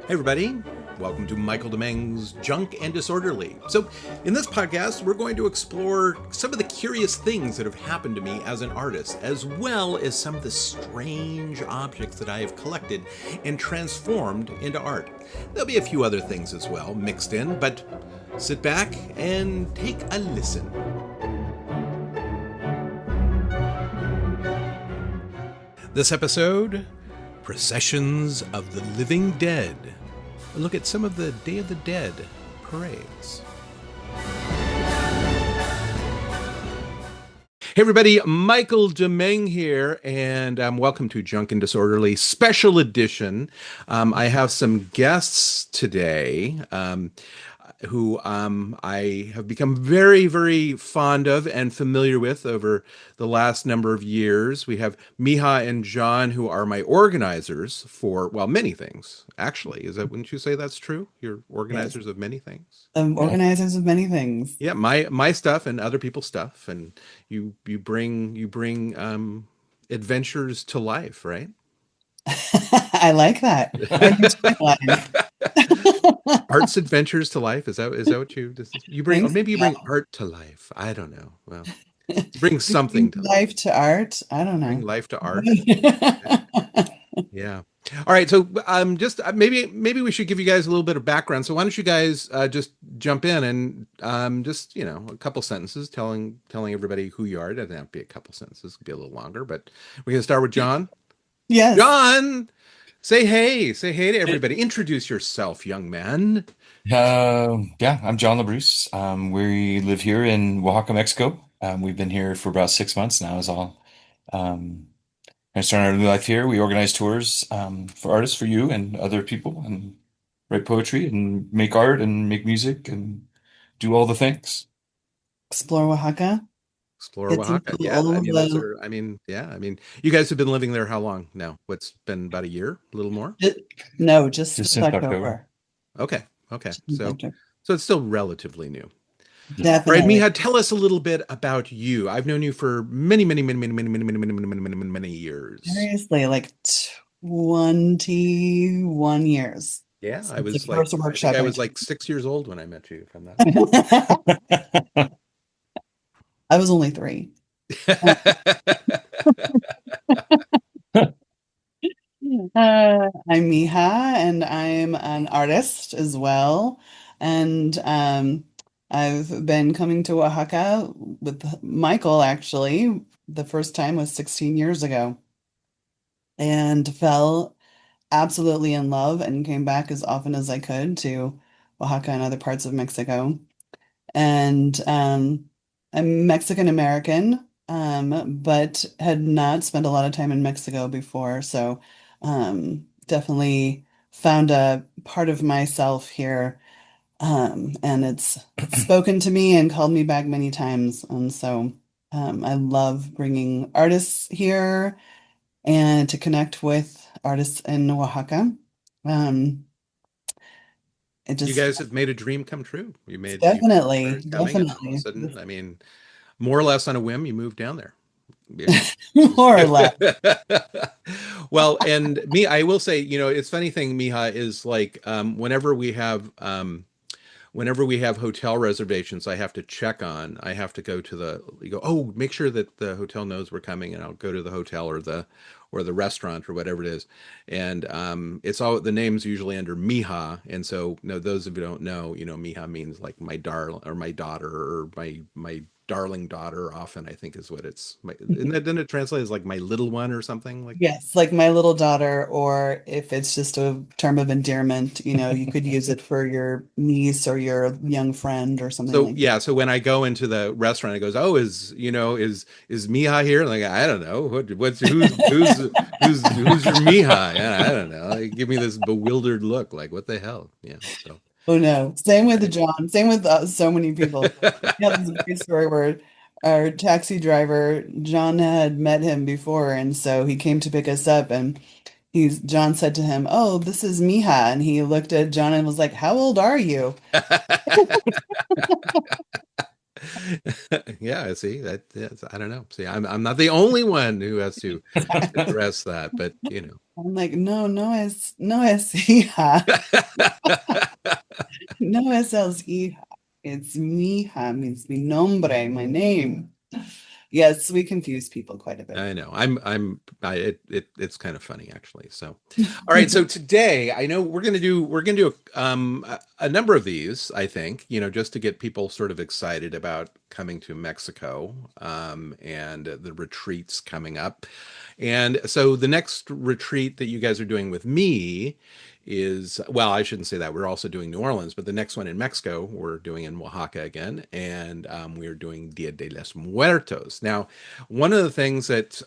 Hey everybody, welcome to Michael Demeng's Junk and Disorderly. So in this podcast, we're going to explore some of the curious things that have happened to me as an artist, as well as some of the strange objects that I have collected and transformed into art. There'll be a few other things as well mixed in, but sit back and take a listen. This episode, Processions of the Living Dead. A look at some of the Day of the Dead parades. Hey everybody, Michael Demeng here, and welcome to Junk and Disorderly Special Edition. I have some guests today who I have become very, very fond of and familiar with over the last number of years. We have Mija and John, who are my organizers for, well, many things, actually. Wouldn't you say that's true? You're organizers of many things? Organizers of many things. Yeah, my stuff and other people's stuff, and you bring adventures to life, right? I like that. Art's adventures to life. Is that what you bring? Or maybe you bring art to life. I don't know. Well, bring something to life to art. I don't know. Bring life to art. Yeah. All right. So just maybe we should give you guys a little bit of background. So why don't you guys just jump in and just a couple sentences telling everybody who you are. It doesn't have to be a couple sentences. It could be a little longer, but we're gonna start with John. Yes. John. Say hey to everybody. Introduce yourself, young man. Yeah, I'm John Labrousse. We live here in Oaxaca, Mexico. We've been here for about 6 months now is all. I started our new life here. We organize tours for artists, for you and other people, and write poetry and make art and make music and do all the things. Explore Oaxaca. Explore Oaxaca. Yeah, I mean, you guys have been living there how long now? What's been about a year, a little more? No, just since October. Okay. So it's still relatively new. Definitely. All right, Mija, tell us a little bit about you. I've known you for many years. Seriously, like 21 years. Yeah, I was like 6 years old when I met you. From that, I was only 3. I'm Mija, and I'm an artist as well. And I've been coming to Oaxaca with Michael, actually. The first time was 16 years ago, and fell absolutely in love and came back as often as I could to Oaxaca and other parts of Mexico. And I'm Mexican American, but had not spent a lot of time in Mexico before. So definitely found a part of myself here. And it's spoken to me and called me back many times. And so I love bringing artists here and to connect with artists in Oaxaca. You guys have made a dream come true. Definitely. All of a sudden, I mean, more or less on a whim, you moved down there. Yeah. More or less. Well, and I will say, it's funny thing, Mija, is like whenever we have hotel reservations, I have to go to make sure that the hotel knows we're coming, and I'll go to the hotel or the restaurant or whatever it is. And it's all, the name's usually under Mija. And so, those of you who don't know, Mija means like my darling or my daughter or my darling daughter, often I think is what it's, and then it translates as like my little one or something like. Yes, like my little daughter, or if it's just a term of endearment, you could use it for your niece or your young friend or something. So like yeah, so when I go into the restaurant, it goes, "Oh, is Mija here?" Like, I don't know, who's your Mija? Yeah, I don't know. Like, give me this bewildered look, like, what the hell? Yeah. So. Oh no, same with John. Same with so many people. Yeah, there's a great story where our taxi driver, John had met him before, and so he came to pick us up, and John said to him, "Oh, this is Mija," and he looked at John and was like, "How old are you?" Yeah, see I don't know. See, I'm not the only one who has to address that, but I'm like, no, no es hija. No es el hija. It's mija, means mi nombre, my name. Yes, we confuse people quite a bit. I know. It's kind of funny actually. So, all right. So today, I know we're gonna do a number of these. I think just to get people sort of excited about coming to Mexico, and the retreats coming up. And so the next retreat that you guys are doing with me is, well, I shouldn't say that. We're also doing New Orleans, but the next one in Mexico, we're doing in Oaxaca again, and we're doing Dia de los Muertos. Now, one of the things that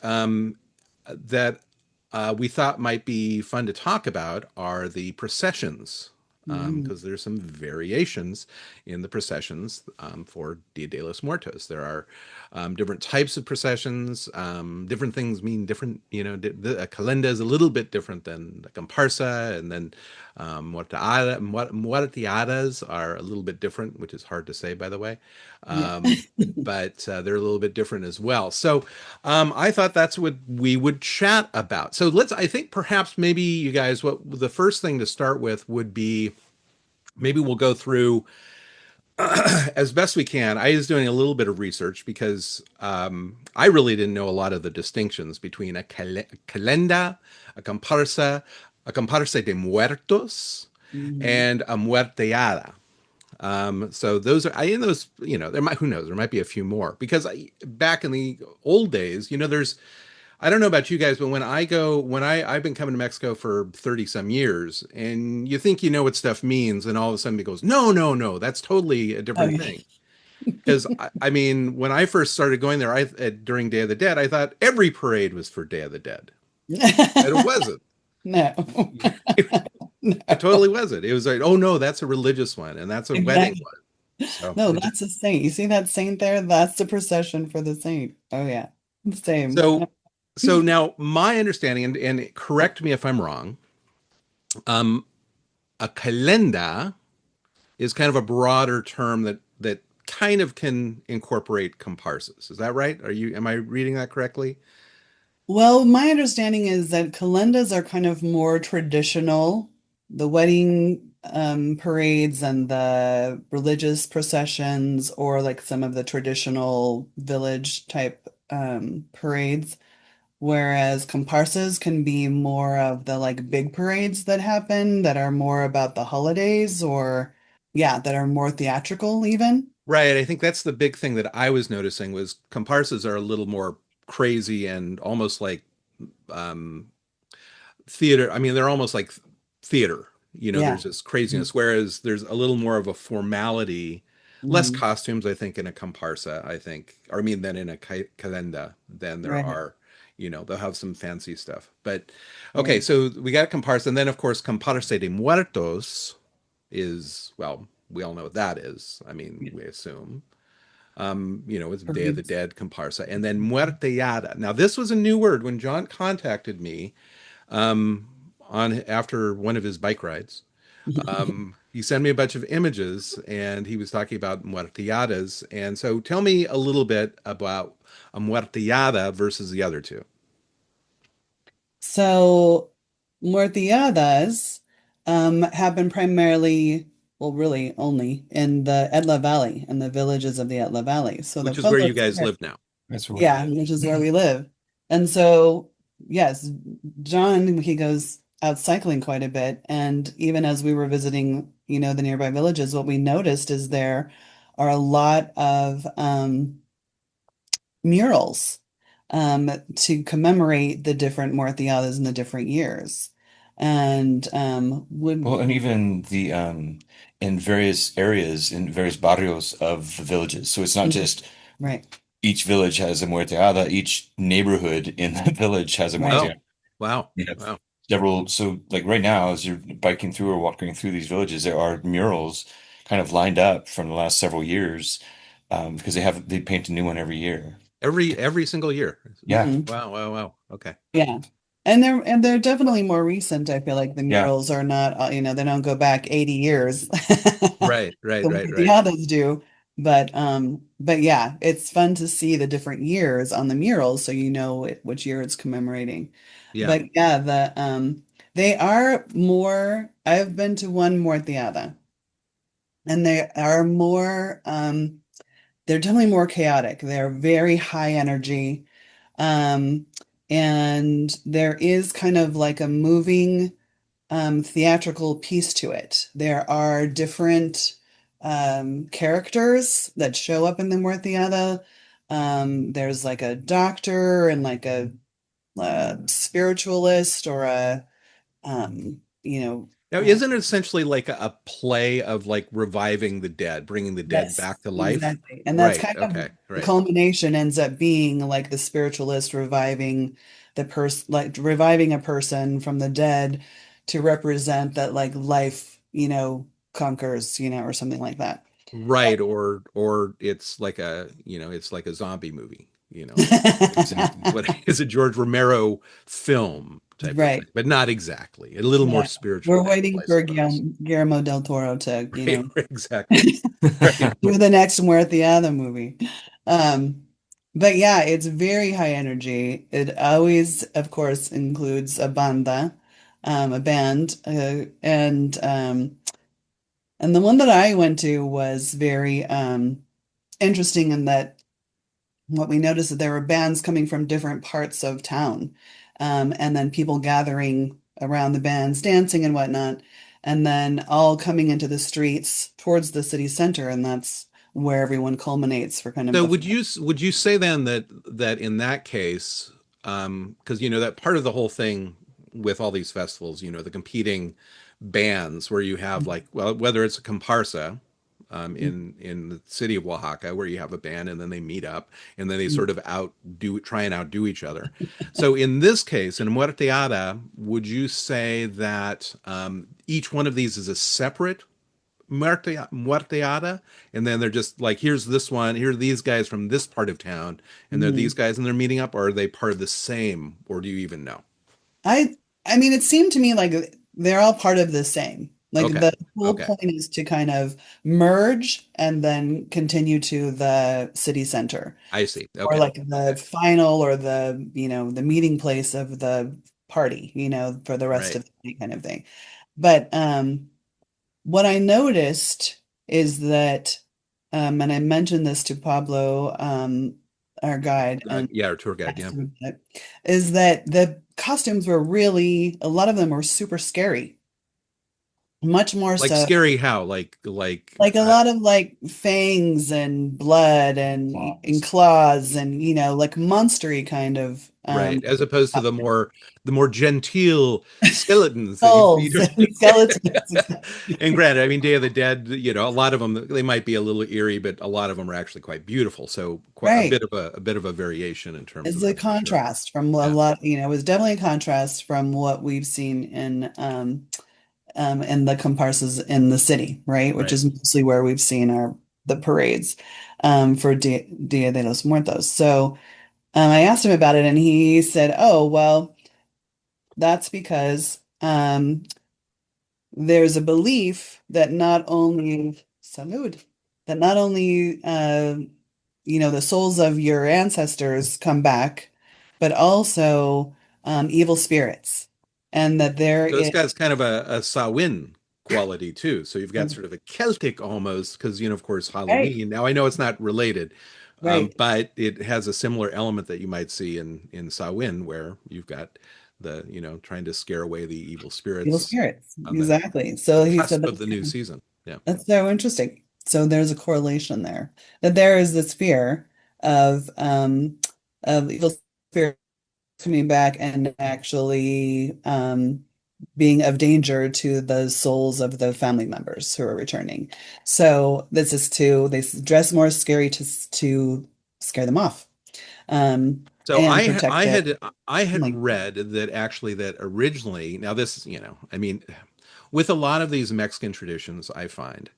we thought might be fun to talk about are the processions, Mm, because there's some variations in the processions for Dia de los Muertos. There are different types of processions. Different things mean different. A calenda is a little bit different than a comparsa, and then muerteadas are a little bit different, which is hard to say, by the way. yeah. But they're a little bit different as well. So I thought that's what we would chat about. So I think perhaps maybe you guys, what the first thing to start with would be, maybe we'll go through as best we can. I was doing a little bit of research because I really didn't know a lot of the distinctions between a calenda, a comparsa de muertos, Mhm. and a muerteada. So those are, in those, who knows, there might be a few more because back in the old days, I don't know about you guys, but I've been coming to Mexico for 30 some years, and you think you know what stuff means, and all of a sudden it goes, no, no, no, that's totally a Oh, different yeah. thing. Because I mean, when I first started going there, during Day of the Dead, I thought every parade was for Day of the Dead, and it wasn't. No. It No. totally wasn't. It was like, oh no, that's a religious one, and that's a wedding Exactly. one. So No, it just that's a saint. You see that saint there? That's the procession for the saint. Oh yeah. Same. so so now my understanding, and correct me if I'm wrong, um, a calenda is kind of a broader term that kind of can incorporate comparsas. Is that right? Am I reading that correctly? Well, my understanding is that calendas are kind of more traditional. The wedding parades and the religious processions, or like some of the traditional village type parades, whereas comparsas can be more of the like big parades that happen that are more about the holidays, or yeah, that are more theatrical even. Right. I think that's the big thing that I was noticing was comparsas are a little more crazy and almost like um, theater. I mean, they're almost like theater. Yeah. There's this craziness, whereas there's a little more of a formality, less Mhm. costumes, I think, in a comparsa, I think, or I mean, than in a calenda, than there Right, are. They'll have some fancy stuff. But okay, right. so we got comparsa, and then of course, comparsa de muertos is, well, we all know what that is. I mean, Yeah. we assume. It's Day of the Parades. Dead comparsa, and then muerteada. Now, this was a new word when John contacted me on after one of his bike rides. He sent me a bunch of images, and he was talking about muerteadas. And so, tell me a little bit about a muerteada versus the other two. So, muerteadas happen primarily, well, really only in the Etla Valley and the villages of the Etla Valley. So the Which is where you pueblos guys there, live now. That's what we yeah, live. which is where we live. And so, yes, John, he goes out cycling quite a bit. And even as we were visiting, the nearby villages, what we noticed is there are a lot of murals to commemorate the different Muerteadas in the different years. And Well, would and even the in various areas, in various barrios of the villages. So it's not Mhm. just Right, each village has a muerteada, each neighborhood in the village has a right, Oh, muerteada. wow. You have Wow. several, so like right now, as you're biking through or walking through these villages, there are murals kind of lined up from the last several years, because they paint a new one every year. Every single year. Yeah, hmm Wow, wow, wow. Okay. yeah. And they're definitely more recent. I feel like the yeah. murals are not, they don't go back 80 years. Right, right, The right, right. Muerteadas do, But yeah, it's fun to see the different years on the murals so you know which year it's commemorating. Yeah. But yeah, they are more, I've been to one muerteada, and they are more they're definitely more chaotic. They're very high energy. Um, and there is kind of like a moving theatrical piece to it. There are different characters that show up in the Muerteada. There's like a doctor and like a spiritualist or a you know, Now, isn't it essentially like a play of like reviving the dead, bringing the dead yes, back to life? exactly. And that's Right. kind of Okay. the Right. culmination ends up being like the spiritualist reviving the person, like reviving a person from the dead to represent that like life, conquers, or something like that. Right. Or it's like it's like a zombie movie, Exactly. what is a George Romero film type of thing, Right. but not exactly. A little more Yeah. spiritual We're now, waiting I for suppose. Guillermo del Toro to, Right. Exactly. Right. do the next Muerteada movie. Um, but yeah, it's very high energy. It always, of course, includes a banda, a band, and the one that I went to was very interesting in that what we noticed that there were bands coming from different parts of town, and then people gathering around the bands, dancing and whatnot, and then all coming into the streets towards the city center, and that's where everyone culminates for kind of So the would you say then that in that case, because that part of the whole thing with all these festivals, the competing bands where you have like, well, whether it's a comparsa, in the city of Oaxaca, where you have a band and then they meet up and then they sort of try and outdo each other. So in this case, in Muerteada, would you say that each one of these is a separate muerteada, and then they're just like, here's this one, here are these guys from this part of town, and they're these Mhm. guys and they're meeting up, or are they part of the same, or do you even know? I I mean, it seemed to me like they're all part of the same. Like Okay. the whole Okay. point is to kind of merge and then continue to the city center, I see. or Okay. like Okay. the final or the meeting place of the party, for the rest Right. of the day kind of thing. But what I noticed is that, and I mentioned this to Pablo, our guide, and Yeah, our tour guide. asked Yeah. him about it, is that the costumes were really, a lot of them were super scary, much more Like so. scary how? Like Like a lot of like fangs and blood and Claws. claws and like monstery kind of right, as opposed to the more genteel skeletons that you see. skulls and skeletons. And Exactly. granted, I mean, Day of the Dead, a lot of them, they might be a little eerie, but a lot of them are actually quite beautiful. So quite a Right. bit of a variation in terms of It's a that for sure. contrast from a Yeah. lot, it was definitely a contrast from what we've seen in the comparsas in the city, right? Which Right. is mostly where we've seen the parades for Dia de los Muertos. So I asked him about it, and he said, "Oh, well, that's because there's a belief that not only salud, that not only the souls of your ancestors come back, but also evil spirits, and that there So it's is got kind of a Samhain quality too. So you've got sort of a Celtic almost, because of course, right, Halloween. Now I know it's not related, right, but it has a similar element that you might see in Samhain, where you've got the trying to scare away the evil evil spirits spirits, on exactly. the So he said cusp of the new season. Yeah. that's so interesting. So there's a correlation there, that there is this fear of evil spirits coming back and actually being of danger to the souls of the family members who are returning. So this is they dress more scary to scare them off, So and I protect I the had I had family. read that actually that originally, now this, I mean, with a lot of these Mexican traditions, I find,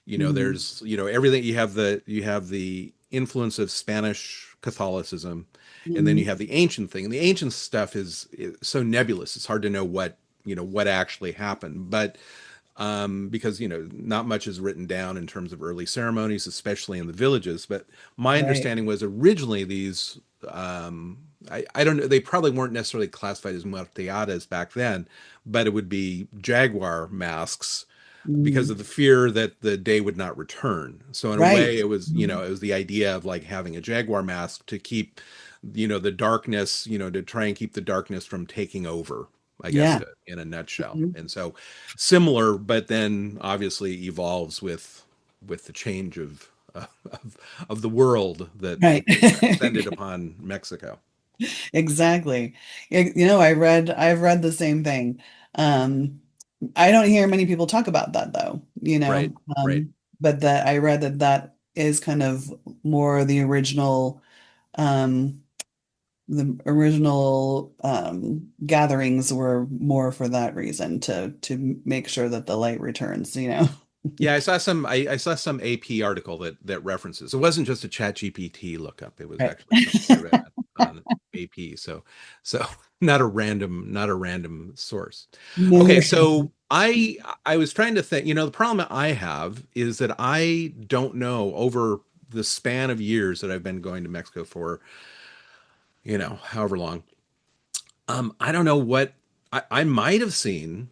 Mhm. there's, everything, you have the influence of Spanish Catholicism, and then you Mhm. have the ancient thing. And the ancient stuff is so nebulous. It's hard to know what actually happened. But because not much is written down in terms of early ceremonies, especially in the villages. But my Right. understanding was originally these, I don't know, they probably weren't necessarily classified as muerteadas back then, but it would be jaguar masks because Mhm. of the fear that the day would not return. So in a Right. way, it was, Mhm. it was the idea of like having a jaguar mask to keep, the darkness, to try and keep the darkness from taking over, I guess, Yeah. to, in a nutshell. Mhm. And so similar, but then obviously evolves with the change of the world that Right. descended upon Mexico. Exactly. I've read the same thing. Um, I don't hear many people talk about that though, Right, right. but that I read that that is kind of more um, the original gatherings were more for that reason to make sure that the light returns. Yeah, I saw some AP article that references. It wasn't just a Chat GPT lookup. It was Right. actually something I read on AP. So not a random source. No Okay, shame. so I was trying to think, the problem I have is that I don't know over the span of years that I've been going to Mexico for, however long. I don't know what I might have seen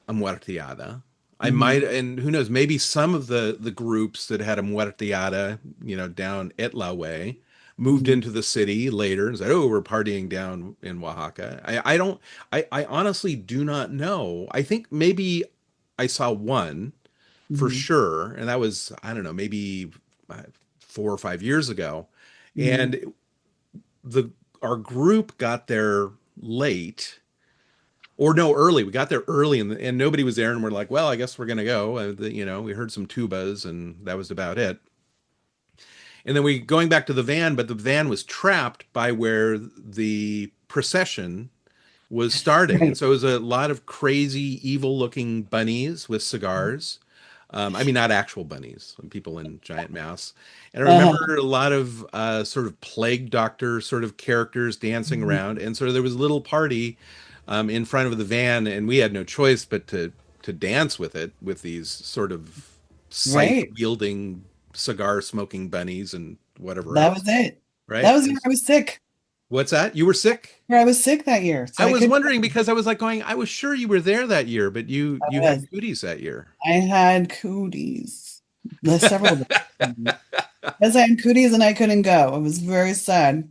a muerteada. I might, Mhm. and who knows, maybe some of the groups that had a muerteada, down Etla way, moved Mhm. into the city later and said, "Oh, we're partying down in Oaxaca." I don't, I honestly do not know. I think maybe I saw one for Mhm. sure, and that was, I don't know, maybe 4 or 5 years ago, Mhm. and the our group got there late, or no, early. We got there early, and nobody was there, and we're like, well, I guess we're gonna go. We heard some tubas, and that was about it. And then we going back to the van, but the van was trapped by where the procession was starting, and Right. so it was a lot of crazy, evil-looking bunnies with cigars. I mean, not actual bunnies, people in giant masks. And I Uh-huh. remember a lot of sort of plague doctor sort of characters dancing Mhm. around, and so there was a little party in front of the van, and we had no choice but to dance with it with these sort of scythe Right. wielding, cigar smoking bunnies and whatever That was else, it. That right? was the year I was sick. What's that? You were sick? Where I was sick that year, so I I was couldn't wondering go. because I was like going, I was sure you were there that year, but you I had was. cooties that year. I had cooties. The several of them. Yes, I had cooties and I couldn't go. It was very sad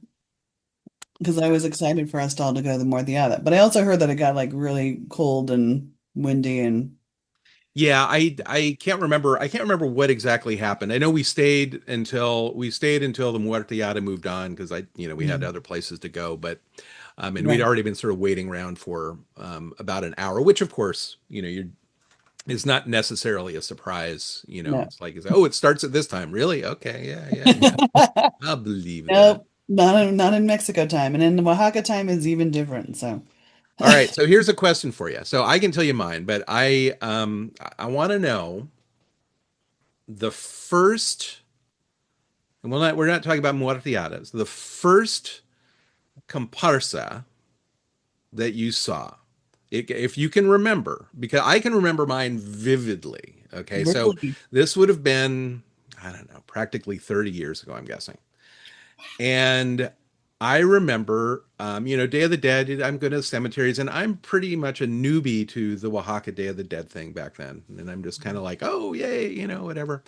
because I was excited for us all to go to the Muerteada. But I also heard that it got like really cold and windy and Yeah, I can't remember. I can't remember what exactly happened. I know we stayed until the Muerteada moved on because we had mm, other places to go, but and we'd right. already been sort of waiting around for about an hour, which of course, you're is not necessarily a surprise. No. Oh, it starts at this time. Really? Okay, yeah, yeah, yeah. I'll believe that. Nope. Not in Mexico time. And in Oaxaca time is even different. So All right, so here's a question for you. So I can tell you mine, but I want to know the first, and we're not talking about muerteadas. The first comparsa that you saw, if you can remember, because I can remember mine vividly. Okay, so really. this would have been, I don't know, practically 30 years ago, I'm guessing. And I remember, Day of the Dead. I'm going to cemeteries, and I'm pretty much a newbie to the Oaxaca Day of the Dead thing back then. And I'm just kind of like, oh, yay, whatever.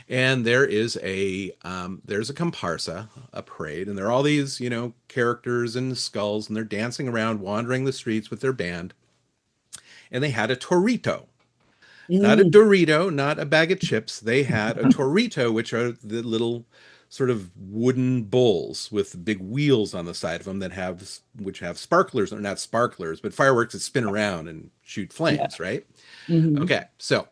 And there's a comparsa, a parade, and there are all these, characters and skulls, and they're dancing around, wandering the streets with their band. And they had a torito, not a Mm. Dorito, not a bag of chips. They had a torito, which are the little sort of wooden bowls with big wheels on the side of them which have sparklers, or not sparklers, but fireworks that spin around and shoot Yeah. flames, right? Hmm. Okay, so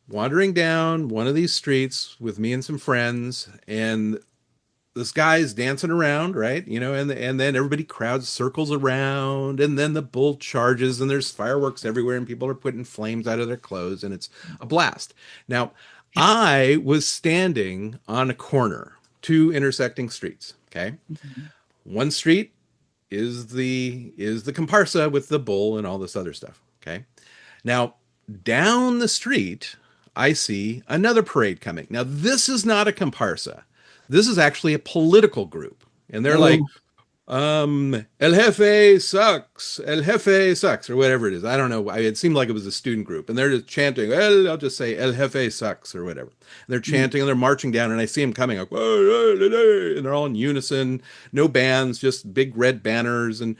wandering down one of these streets with me and some friends, and this guy's dancing around, right? And then everybody crowds circles around, and then the bull charges, and there's fireworks everywhere, and people are putting flames out of their clothes, and it's a blast. Now, I was standing on a corner, two intersecting streets. Okay, one street is the comparsa with the bull and all this other stuff. Okay, now down the street, I see another parade coming. Now, this is not a comparsa. This is actually a political group. And they're like, Oh, El Jefe sucks, El Jefe sucks, or whatever it is. I don't know. It seemed like it was a student group, and they're just chanting. I'll just say El Jefe sucks or whatever. And they're mm, chanting and they're marching down, and I see them coming like, and they're all in unison, no bands, just big red banners, and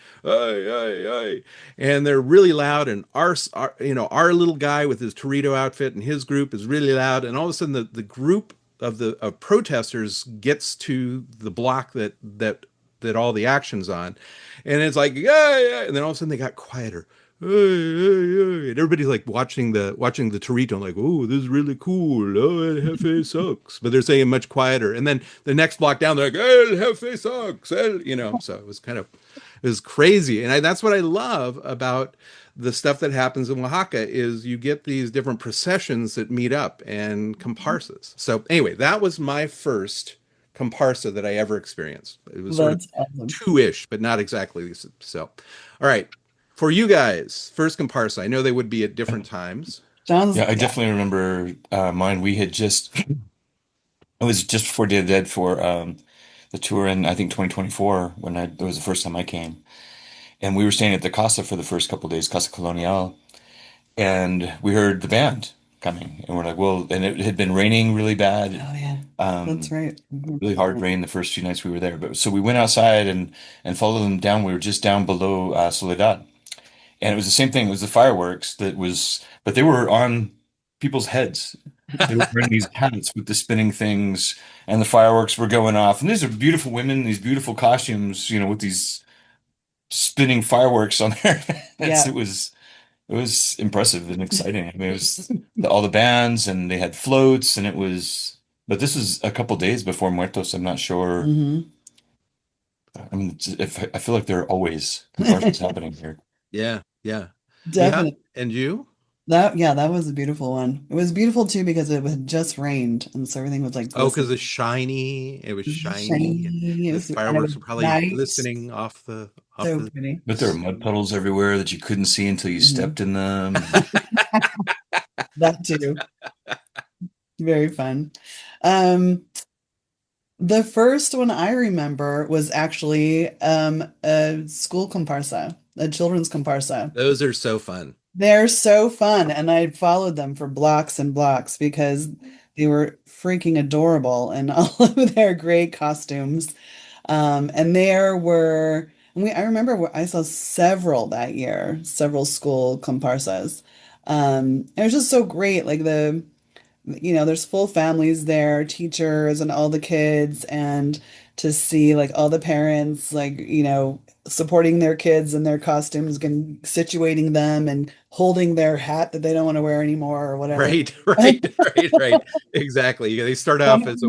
and they're really loud. And our little guy with his Torito outfit and his group is really loud, and all of a sudden the group of protesters gets to the block that all the action's on, and it's like yeah, and then all of a sudden they got quieter. Hey, hey, hey. And everybody's like watching the Torito, like, oh, this is really cool. Oh, El Jefe sucks, but they're saying it much quieter. And then the next block down, they're like, El Jefe sucks, So it was it was crazy, and that's what I love about the stuff that happens in Oaxaca is you get these different processions that meet up and comparsas. So anyway, that was my first comparsa that I ever experienced. It was sort of that's awesome. two-ish, but not exactly. So, all right. For you guys, first comparsa, I know they would be at different times. John's, Yeah, I yeah. definitely remember mine. We had just it was just before Day of the Dead for the tour in I think 2024 when it was the first time I came, and we were staying at the Casa for the first couple of days, Casa Colonial, and we heard the band coming, and we're like, well, and it had been raining really bad, Oh, yeah. That's um, right. Mhm. really hard rain the first few nights we were there. But so we went outside and followed them down. We were just down below Soledad, and it was the same thing. It was the fireworks that was, but they were on people's heads. They were wearing these hats with the spinning things, and the fireworks were going off. And these are beautiful women, these beautiful costumes, with these spinning fireworks on their heads. Yeah. It was impressive and exciting. I mean, it was all the bands, and they had floats, and it was. But this was a couple days before Muertos. I'm not sure. Hmm. I mean, if I feel like there are always comparisons happening here. Yeah, yeah. Mija, Definitely. and you? That was a beautiful one. It was beautiful too because it had just rained and so everything was like Oh, because glistening. it's shiny. It was shiny, and Shiny. the And it was fireworks were probably night. glistening off So the. pretty. But there were mud puddles everywhere that you couldn't see until you Hmm. stepped in them. And That too. Very fun. Um, the first one I remember was actually a school comparsa, a children's comparsa. Those are so fun. They're so fun, and I followed them for blocks and blocks because they were freaking adorable in all of their great costumes. And there were, and I remember I saw several that year, several school comparsas. It was just so great, like there's full families there, teachers and all the kids, and to see like all the parents, like, supporting their kids in their costumes and situating them and holding their hat that they don't want to wear anymore or whatever. Right, right. Exactly. They start off as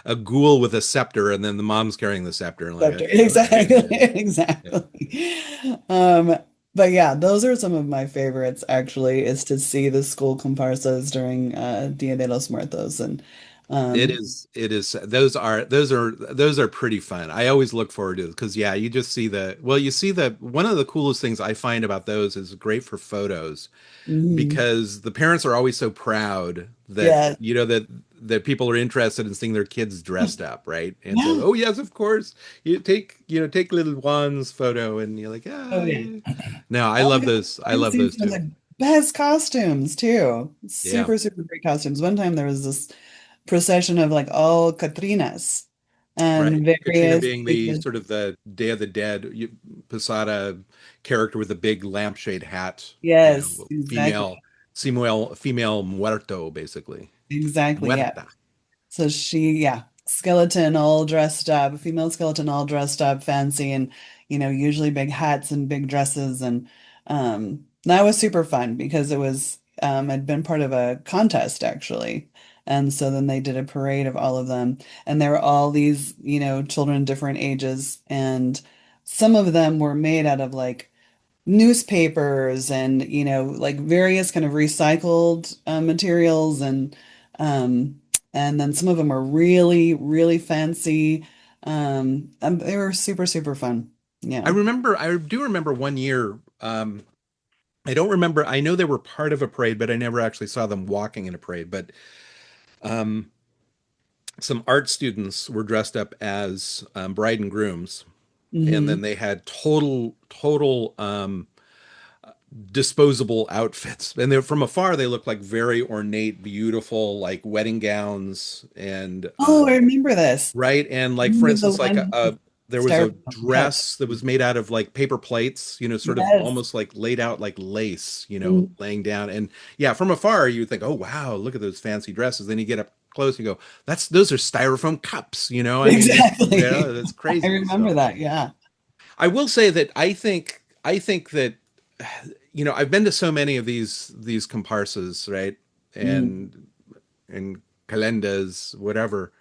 a ghoul with a scepter, and then the mom's carrying the scepter, and like, okay, Exactly, yeah. exactly. Um, but yeah, those are some of my favorites actually, is to see the school comparsas during Dia de los Muertos. And um It is. Those are pretty fun. I always look forward to it because yeah, you just see you see one of the coolest things I find about those is great for photos mhm. because the parents are always so proud that Yeah. that people are interested in seeing their kids dressed up, right? And so, Yeah. oh yes, of course, you take little Juan's photo, and you're like, Oh yeah. yeah. No, I Oh my love God. those. I I've love seen those some of too. the best costumes too. Yeah, Super, super great costumes. One time there was this procession of like all Catrinas right. and Katrina various being the like, sort of the Day of the Dead Posada character with a big lampshade hat. yes, Female, exactly. female muerto, basically. Exactly. Yeah. Muerta. So yeah, skeleton all dressed up, female skeleton all dressed up, fancy, and usually big hats and big dresses, and that was super fun because I'd been part of a contest actually, and so then they did a parade of all of them, and there were all these children different ages, and some of them were made out of like newspapers and like various kind of recycled materials and then some of them are really really fancy and they were super super fun. Yeah. I do remember one year. I don't remember. I know they were part of a parade, but I never actually saw them walking in a parade. But um, some art students were dressed up as bride and grooms, and then Hmm. they had total disposable outfits. And they're from afar, they look like very ornate, beautiful, like wedding gowns, and Oh, I remember this. right. And I like for remember the instance, like one with there was a styrofoam cups. dress that was made out of like paper plates, sort of Yes. almost like laid out like lace, Mm, laying down. And yeah, from afar you think, oh wow, look at those fancy dresses. Then you get up close, you go, those are styrofoam cups. I mean, exactly. that's I crazy. remember So that. Yeah. I will say that I think that I've been to so many of these comparsas, right? Mm, And calendas, whatever.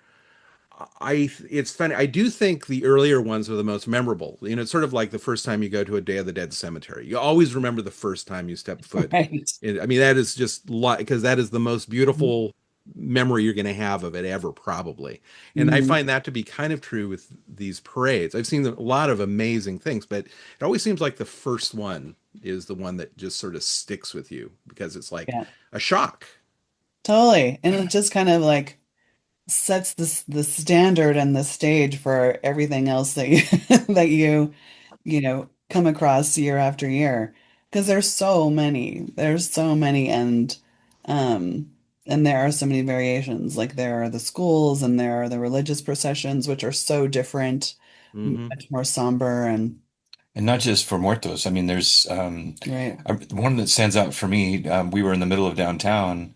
It's funny. I do think the earlier ones are the most memorable. It's sort of like the first time you go to a Day of the Dead cemetery. You always remember the first time you step foot. right. I mean, that is just because that is the most beautiful memory you're going to have of it ever, probably. And I Mm, find that to be kind of true with these parades. I've seen a lot of amazing things, but it always seems like the first one is the one that just sort of sticks with you because it's like yeah. a shock. Totally. And it just kind of like sets the standard and the stage for everything else that you that come across year after year. Because there's so many, um and there are so many variations. Like there are the schools and there are the religious processions, which are so different, Hmm. much more somber and And not just for Muertos. I mean, there's right. one that stands out for me. We were in the middle of downtown,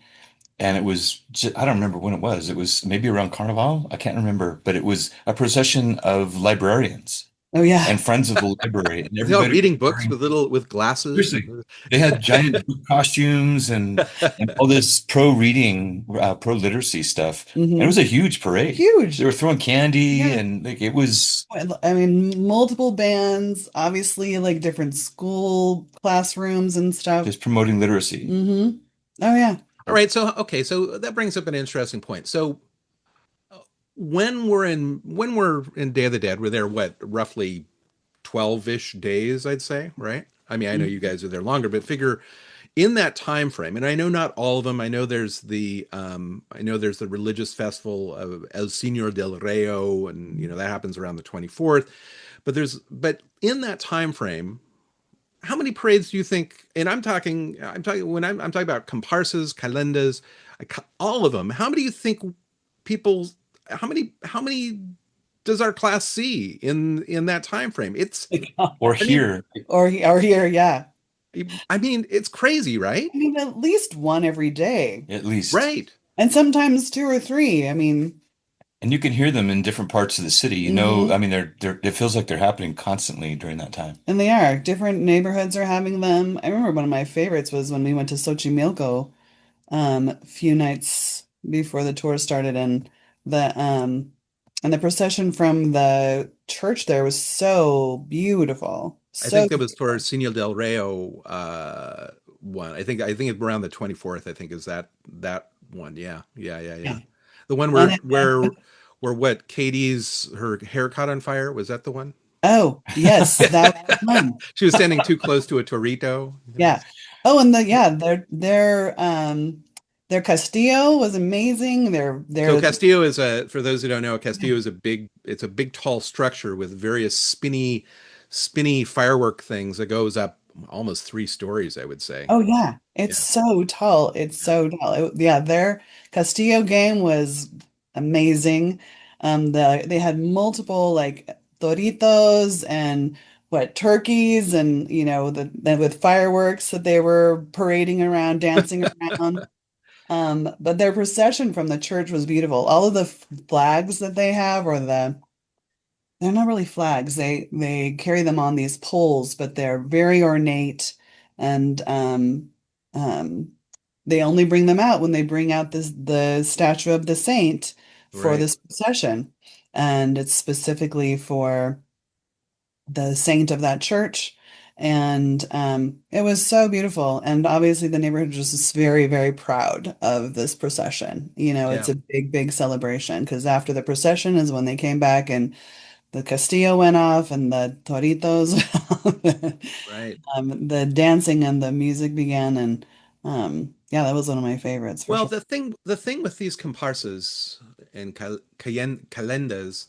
and it was I don't remember when it was. It was maybe around Carnival. I can't remember, but it was a procession of librarians Oh yeah. and friends of the library, and They all everybody was reading books wearing. with glasses. Seriously, they had giant book costumes and all this pro reading, pro literacy stuff, and it was Hmm. a huge parade. They Huge. were throwing candy, Yeah. and like it was I mean, multiple bands, obviously, like different school classrooms and stuff. just promoting literacy. Hmm. Oh yeah. All right, so okay, so that brings up an interesting point. So when we're in Day of the Dead, we're there what roughly 12-ish days, I'd say, right? I mean, I know you Mhm. guys are there longer, but figure in that time frame, and I know not all of them. I know there's the religious festival of El Señor del Reo, and that happens around the 24th. But in that time frame, how many parades do you think? And I'm talking about comparsas, calendas, all of them. How many do you think people? How many does our class see in that time frame? Or I mean, here, Or here, yeah. it's crazy, right? I mean, at least one every day, at least. Right. and sometimes two or three. I mean, And you can hear them in different parts of the city. I hmm. mean, it feels like they're happening constantly during that time. And they are. Different neighborhoods are having them. I remember one of my favorites was when we went to Xochimilco, a few nights before the tour started, the um and the procession from the church there was so beautiful. I So think that was beautiful. towards Señor del Reo one. I think it's around the 24th. I think is that one. Yeah, yeah, yeah, yeah. Yeah. The one And where it, where what Katie's her hair caught on fire, was that the one? oh, yes, that was one. She was standing too close to a torito. Yeah. Oh, and their Castillo was amazing. So Their Castillo is for those who don't know, Castillo is a big tall structure with various spinny firework things that goes up almost 3 stories, I would say. Oh yeah, it's Yeah. so tall. It's Yeah. so tall. Yeah, their Castillo game was amazing. They had multiple like Doritos and what turkeys and with fireworks that they were parading around, dancing around. But their procession from the church was beautiful. All of the flags that they have, they're not really flags. They carry them on these poles, but they're very ornate, and um, they only bring them out when they bring out the statue of the saint for Right. this procession, and it's specifically for the saint of that church. And it was so beautiful. And obviously, the neighborhood was just very, very proud of this procession. It's Yeah. a big, big celebration because after the procession is when they came back and the Castillo went off and the Toritos, Right. the dancing and the music began, and yeah, that was one of my favorites for Well, sure. the thing with these comparsas and calendas,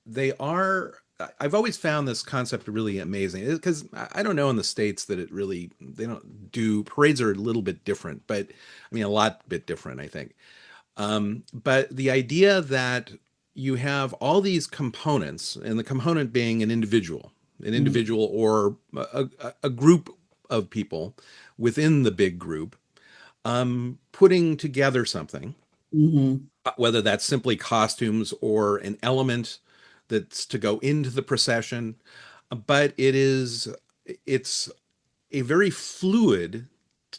they are. I've always found this concept really amazing because I don't know in the States that it really they don't do parades are a little bit different, but I mean a lot bit different, I think. But the idea that you have all these components, and the component being an Mm-hmm. individual or a group of people within the big group, putting together something, Mm-hmm. whether that's simply costumes or an element that's to go into the procession. But it's a very fluid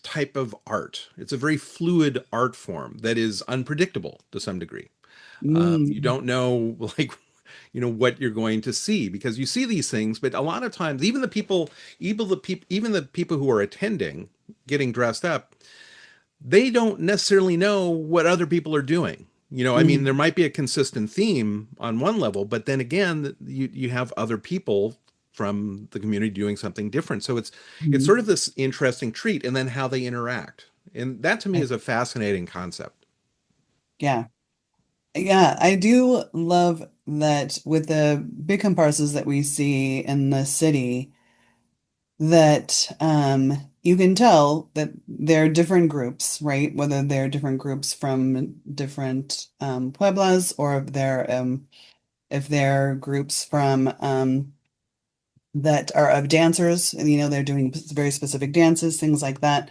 type of art. It's a very fluid art form that is unpredictable to some degree. You Mm-hmm. don't know, like, what you're going to see because you see these things, but a lot of times, even the people who are attending, getting dressed up, they don't necessarily know what other people are doing. I mean, there Mm-hmm. might be a consistent theme on one level, but then again, you have other people from the community doing something different. So it's sort of this interesting treat, and then how they interact, and that to me Right. is a fascinating concept. Yeah. Yeah, I do love that with the big comparsas that we see in the city, that you can tell that they're different groups, right? Whether they're different groups from different pueblos, or if they're groups from that are of dancers, and they're doing very specific dances, things like that,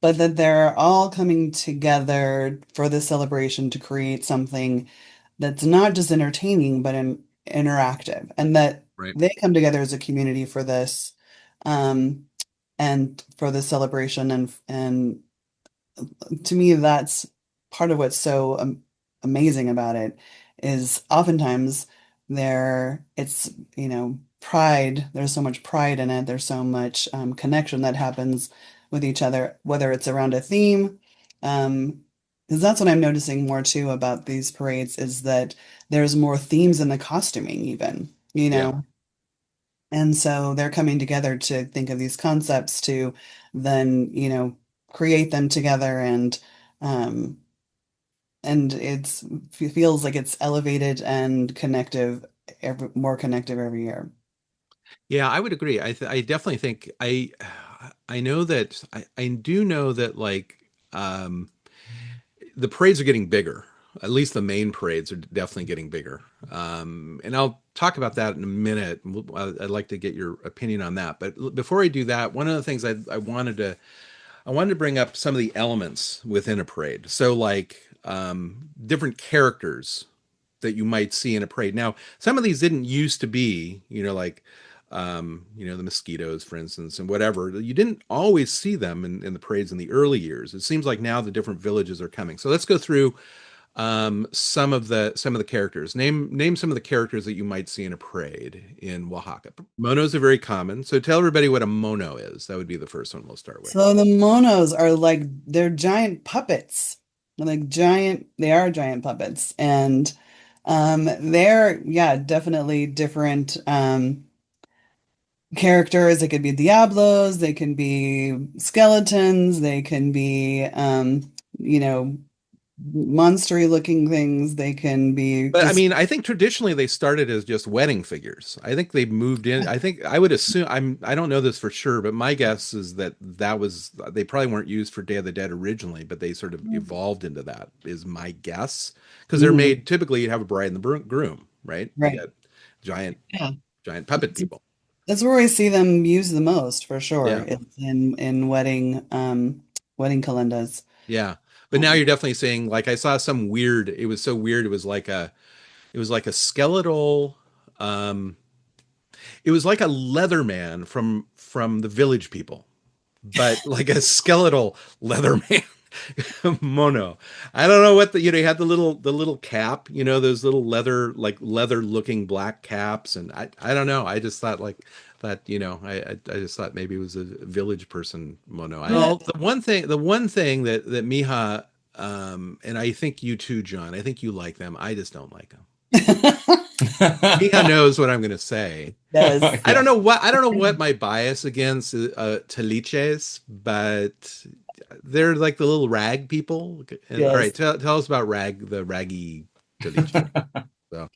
but that they're all coming together for the celebration to create something that's not just entertaining, but interactive, and that Right. they come together as a community for this, um, and for the celebration, and to me, that's part of what's so amazing about it is oftentimes it's, pride. There's so much pride in it. There's so much connection that happens with each other, whether it's around a theme. Um, because that's what I'm noticing more too about these parades is that there's more themes in the costuming, even, Yeah. and so they're coming together to think of these concepts to then, create them together, um and it feels like it's elevated and connective, more connective every year. Yeah, I would agree. I definitely think I know that I do know that, like, um the parades are getting bigger. At least the main parades are definitely getting bigger. And I'll talk about that in a minute. I'd like to get your opinion on that. But before I do that, one of the things I wanted to bring up some of the elements within a parade. So, like, different characters that you might see in a parade. Now, some of these didn't used to be, like, the mosquitoes, for instance, and whatever. You didn't always see them in the parades in the early years. It seems like now the different villages are coming. So let's go through some of the characters. Name some of the characters that you might see in a parade in Oaxaca. Monos are very common. So tell everybody what a mono is. That would be the first one we'll start with. So the monos are like they're giant puppets. They are giant puppets. And they're, yeah, definitely different characters. They could be diablos, they can be skeletons, they can be you know, monstery looking things, they can be But I just mean, I think traditionally they started as just wedding figures. I think they moved in. I think I would assume I don't know this for sure, but my guess is that was they probably weren't used for Day of the Dead originally, but they sort of evolved into that. Is my guess because they're Mhm, made typically you'd have a bride and the groom, right? You right. got giant Yeah. giant puppet people. That's where I see them used the most for sure. Yeah, It's in wedding calendas. yeah. But now Um, you're definitely saying like I saw some weird. It was so weird. It was like a skeletal. Um, it was like a leather man from the Village People, but like a skeletal leather man. Mono. I don't know what he had the little cap, those little leather looking black caps, and I don't know. I just thought like that, I just thought maybe it was a village person mono. yeah. Well, the one thing that Mija, and I think you too, John. I think you like them. I just don't like them. Mija knows what I'm going to say. Yes. Yeah. I don't know what my bias against taliches, but they're like the little rag people. And all right, Yes. tell us about the raggy taliche. So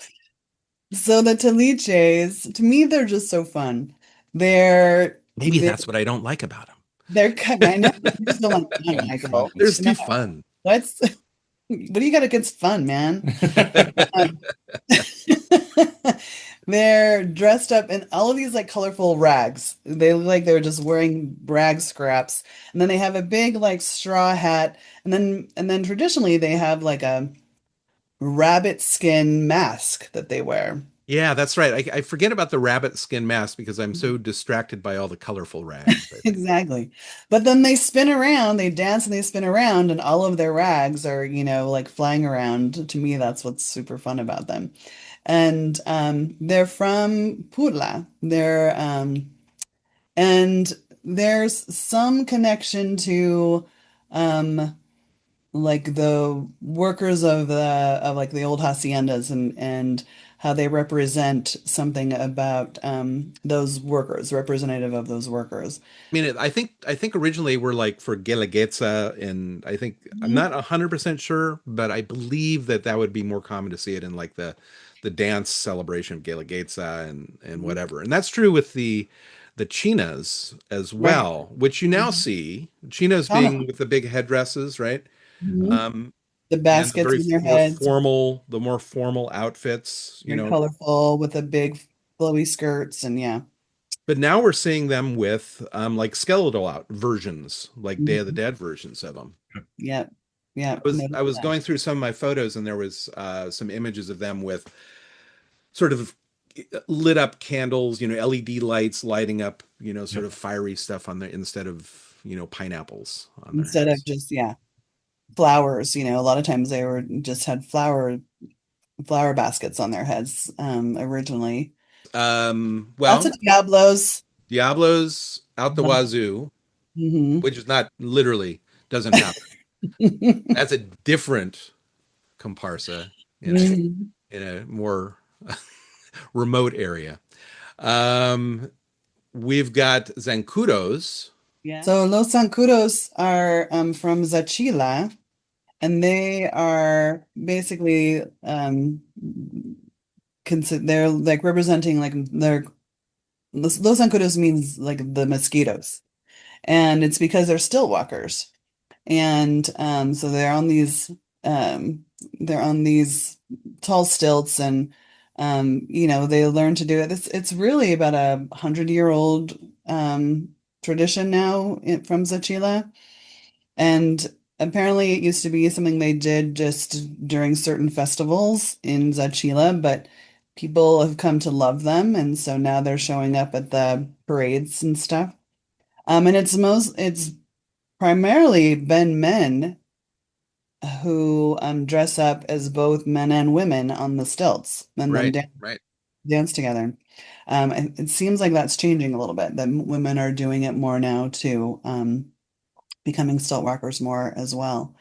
So the taliches, to me, they're just so fun. They're maybe they're that's what I don't like about they're kind. I know you just don't want fun, Yeah, Michael. fun. them. They're No, too fun. what's what do you got against fun, man? Um, they're dressed up in all of these like colorful rags. They look like they're just wearing rag scraps, and then they have a big like straw hat, and then traditionally they have like a rabbit skin mask that they wear. Yeah, that's right. I forget about the rabbit skin mask because I'm so distracted by all the colorful rags, I think. Exactly. But then they spin around, they dance and they spin around, and all of their rags are, like flying around. To me, that's what's super fun about them. And they're from Pula. And there's some connection to um, like the workers of like the old haciendas and how they represent something about those workers, representative of those workers. I mean, I think originally we're like for Guelaguetza, and I think I'm Mhm. not 100% sure, but I believe that that would be more common to see it in like the dance celebration of Guelaguetza and whatever. And that's true with the chinas as Right. well, which you now Mhm. see chinas being Prominently. with the big headdresses, right? Mhm. Um, The and the baskets very in their heads, the more formal outfits, very colorful with the big flowy skirts, and yeah. But now we're seeing them with like skeletal out versions, like Day of the Mhm. Dead versions of them. Yep. Yep. I Notice was that. going through some of my photos, and there was some images of them with sort of lit up candles, LED lights lighting up, sort Yep. of fiery stuff on there instead of pineapples on their Instead of heads. just, yeah, flowers, a lot of times they were just had flower baskets on their heads originally. Lots of Well, Diablos. Diablos out the wazoo, Hmm. which is not literally doesn't happen. That's a different comparsa in Hmm. a more remote area. Um, we've got zancudos. Yeah. So Los Zancudos are from Zachila, and they are basically they're like representing like Los Zancudos means like the mosquitoes, and it's because they're still walkers. And so um, they're on these tall stilts, and they learn to do it. It's really about 100-year-old tradition now from Zachila, and apparently it used to be something they did just during certain festivals in Zachila, but people have come to love them, and so now they're showing up at the parades and stuff. And it's primarily been men who dress up as both men and women on the stilts and then Right, right. dance together. It seems like that's changing a little bit, that women are doing it more now too, becoming stilt walkers more as well.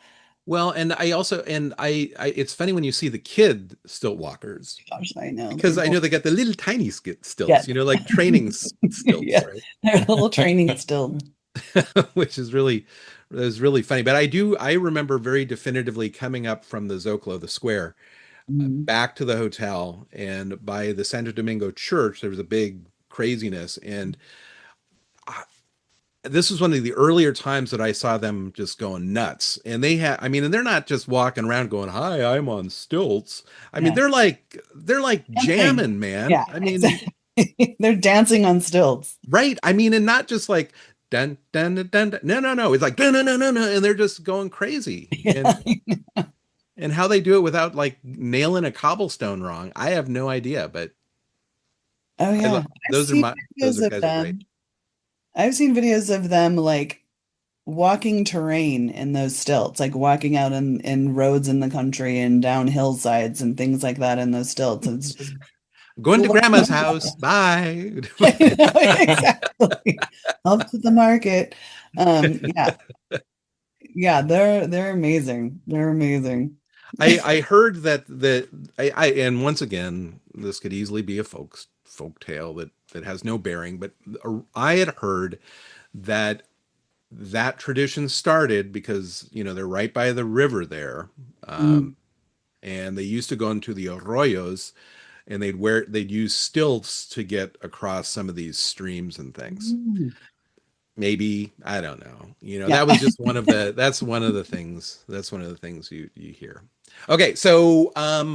Well, and I also it's funny when you see the kid stilt walkers Gosh, I know they're because I both, know they got the little tiny yeah, stilts, like training stilts, yeah, right? they're a little training still. Which is really funny. But I remember very definitively coming up from the Zocalo, the square, Mhm. back to the hotel, and by the Santo Domingo church, there was a big craziness, and this was one of the earlier times that I saw them just going nuts. And I mean, and they're not just walking around going, "Hi, I'm on stilts." I mean, Yeah, they're like dancing. jamming, man. Yeah, I mean, exactly. They're dancing on stilts. right? I mean, and not just like dun dun dun dun. Dun. No, no, no. It's like dun dun dun dun, dun, and they're just going crazy. And how they do it without like nailing a cobblestone wrong, I have no idea. But Oh yeah, those are videos of guys are great. them. I've seen videos of them like walking terrain in those stilts, like walking out in roads in the country and down hillsides and things like that in those stilts. It's just Going to cool. grandma's house. Bye. I know, exactly. Up to the market. Yeah, yeah, they're amazing. They're amazing. I heard that and once again, this could easily be a folk tale that has no bearing, but I had heard that that tradition started because they're right by the river there, Mm. and they used to go into the arroyos, and they'd use stilts to get across some of these streams and things. Mm. Maybe, I don't know. Yeah. That was just that's one of the things. That's one of the things you hear. Okay, so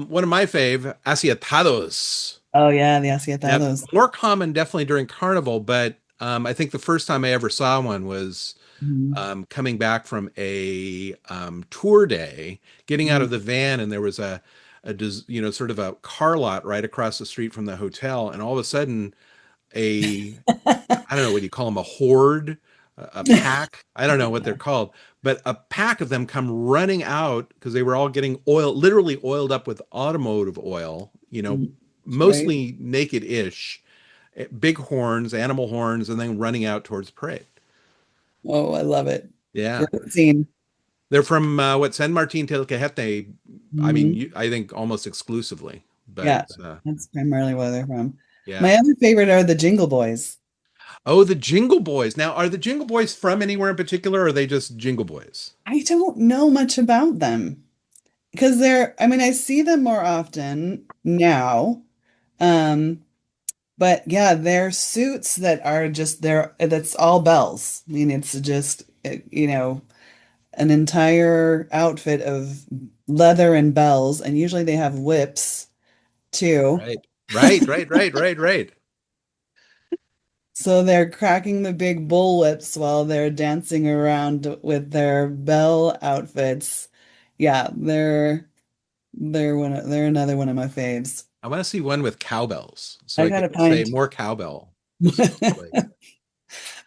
one of my fave, asiatados. Oh yeah, the Now, asiatados. more common definitely during Carnival, but I think the first time I ever saw one was Mhm. coming back from a tour day, getting out Mhm. of the van, and there was sort of a car lot right across the street from the hotel, and all of a sudden, a I don't know what you call them, a horde, a pack. I don't know what they're called, but a pack of them come running out because they were all getting literally oiled up with automotive oil, Mm. Right. mostly naked-ish, big horns, animal horns, and then running out towards the parade. Oh, I love it. Yeah. Great scene. They're from San Martin del Cajete. I mean, Mhm. I think almost exclusively, but Yeah, that's primarily where they're from. yeah. My other favorite are the Jingle Boys. Oh, the Jingle Boys. Now, are the Jingle Boys from anywhere in particular, or are they just Jingle Boys? I don't know much about them because I mean, I see them more often now. Um, but yeah, they're suits that are just that's all bells. I mean, it's just, an entire outfit of leather and bells, and usually they have whips too. Right. Right, right, right, right, right. So they're cracking the big bull whips while they're dancing around with their bell outfits. Yeah, they're another one of my faves. I want to see one with cowbells so I I can gotta say find. more cowbell. So like,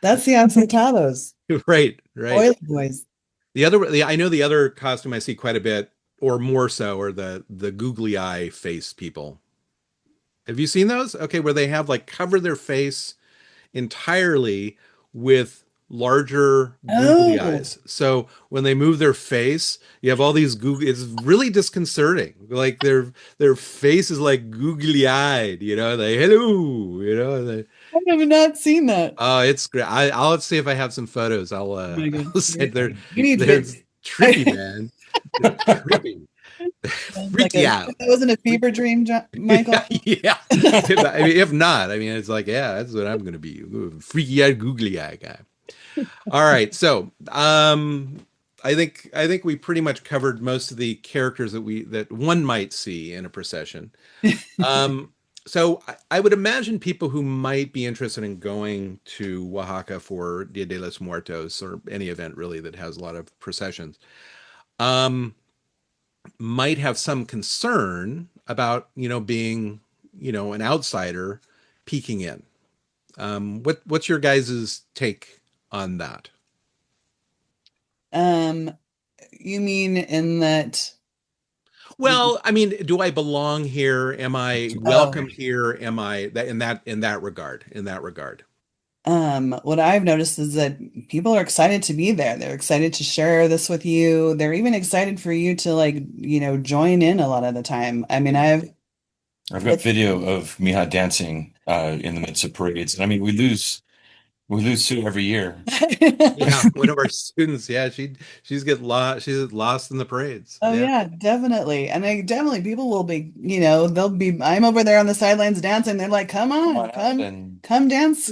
That's the Afrotados, right, right. Oil Boys. I know the other costume I see quite a bit, or more so, are the googly eye face people. Have you seen those? Okay, where they have like cover their face entirely with larger googly Oh, eyes. So when they move their face, you have all these googly. It's really disconcerting. Like their face is like googly eyed. They hello. I have not seen that. Oh, it's great. I'll see if I have some photos. I'll Oh my God. I'll send. They're You need they're vids. trippy, man. They're trippy. Sounds like Freak you out. that wasn't a Freak- fever dream, Yeah, Michael. yeah. If not, I mean, it's like, yeah, that's what I'm going to be. Freaky eyed, googly eye guy. All right. So, I think we pretty much covered most of the characters that one might see in a procession. Um, so I would imagine people who might be interested in going to Oaxaca for Dia de los Muertos or any event really that has a lot of processions, um, might have some concern about being an outsider peeking in. What's your guys' take on that? Um, you mean in that? Well, I mean, do I belong here? Am I Oh, welcome here? Am I that in that regard? In that regard. what I've noticed is that people are excited to be there. They're excited to share this with you. They're even excited for you to like, join in a lot of the time. I mean, I've got it's video of Mija dancing in the midst of parades. And I mean, we lose Sue every year. Yeah, one of our students. Yeah, she's lost in the parades. Oh Yeah, yeah, definitely. And definitely people will be, they'll be I'm over there on the sidelines dancing. They're like, "Come Come on, on out come and come dance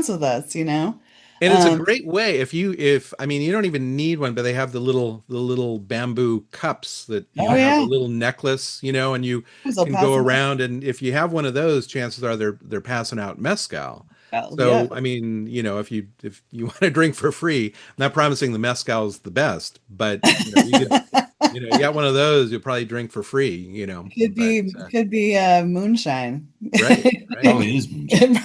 with us." and it's a Um, great way if I mean you don't even need one, but they have the little bamboo cups that oh have a yeah. little necklace, and you They'll can go pass them around, and if you have one of those, chances are they're passing out mezcal. out. So Yeah. I mean, if you want to drink for free, I'm not promising the mezcal is the best, but you got one of those, you'll probably drink for free, Could but be moonshine. right, right. probably is moonshine.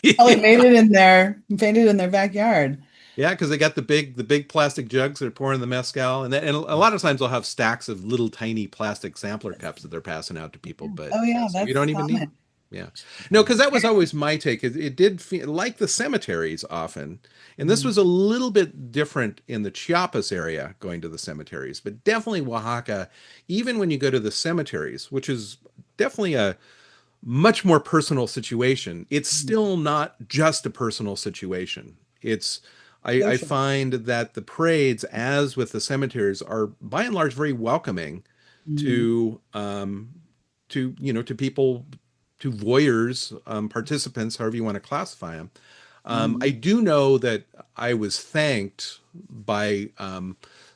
It probably made it in there, painted in their backyard. Yeah, because they got the big plastic jugs that are pouring the mezcal, and a lot of times they'll have stacks of little tiny plastic sampler cups that they're passing out to people. But Oh yeah, yeah, so you that's don't even need. common. Yeah. No, because that was always my take. It did feel like the cemeteries often, and this Mhm. was a little bit different in the Chiapas area going to the cemeteries, but definitely Oaxaca, even when you go to the cemeteries, which is definitely a much more personal situation, it's still not just a personal situation. It's I Social. find that the parades, as with the cemeteries, are by and large very welcoming Mhm. to to people, to voyeurs, participants, however you want to classify them. I Mhm. do know that I was thanked by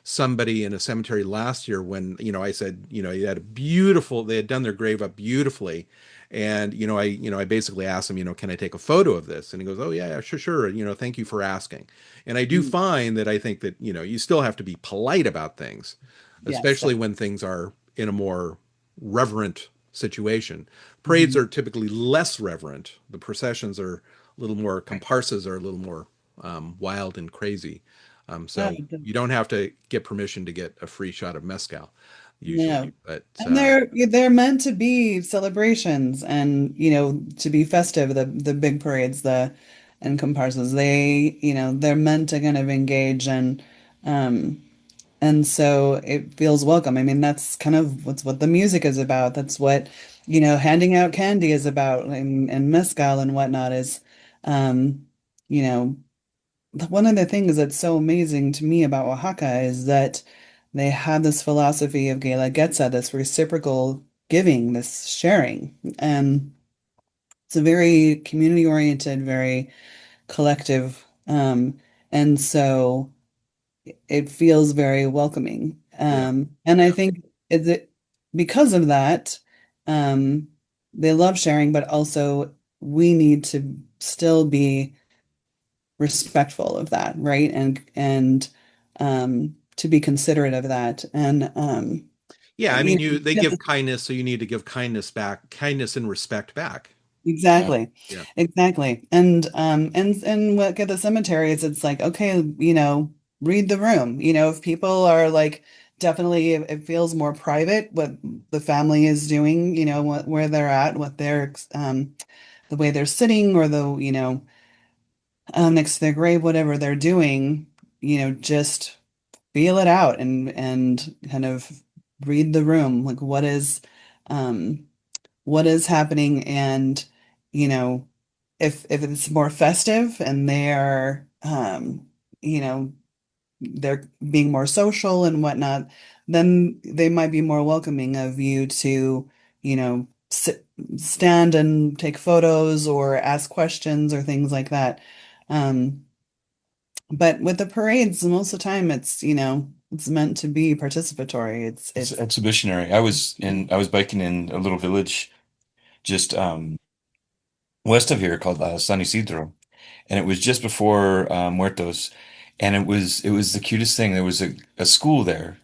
somebody in a cemetery last year when I said you had a beautiful, they had done their grave up beautifully, and I basically asked him, can I take a photo of this? And he goes, oh yeah, yeah, sure, sure, thank you for asking. And I do Mhm. find that I think that you still have to be polite about things, Yes. especially when things are in a more reverent situation. Parades Mhm. are typically less reverent. The processions are a little more, Right. comparsas are a little more wild and crazy. Oh, So you don't have to get permission to get a free shot of mezcal no. usually, but And they're meant to be celebrations and, to be festive, the big parades, the and comparsas. They're meant to kind of engage um and so it feels welcome. I mean, that's kind of what the music is about. That's what, handing out candy is about, and mezcal and whatnot is you know, one of the things that's so amazing to me about Oaxaca is that they have this philosophy of Guelaguetza, this reciprocal giving, this sharing. And it's a very community oriented, very collective. And so it feels very welcoming. yeah, And I yeah, think because of that, um, they love sharing, but also we need to still be respectful of that, right? And to be considerate of that. And yeah. I you mean, know, they yes, give kindness, so you need to give kindness back, kindness and respect back. Yeah. exactly. Yeah, Exactly. And what at the cemeteries, it's like, okay, read the room. If people are like definitely it feels more private what the family is doing, where they're at, what they're the way they're sitting or next to their grave, whatever they're doing, just feel it out and kind of read the room, like um, what is happening, and you know, if it's more festive and you know, they're being more social and whatnot, then they might be more welcoming of you to, stand and take photos or ask questions or things like that. Um, but with the parades, most of the time it's meant to be participatory. It's It's exhibitionary. I was biking in a little village just west of here called San Isidro, and it was just before Muertos, and it was the cutest thing. There was a school there,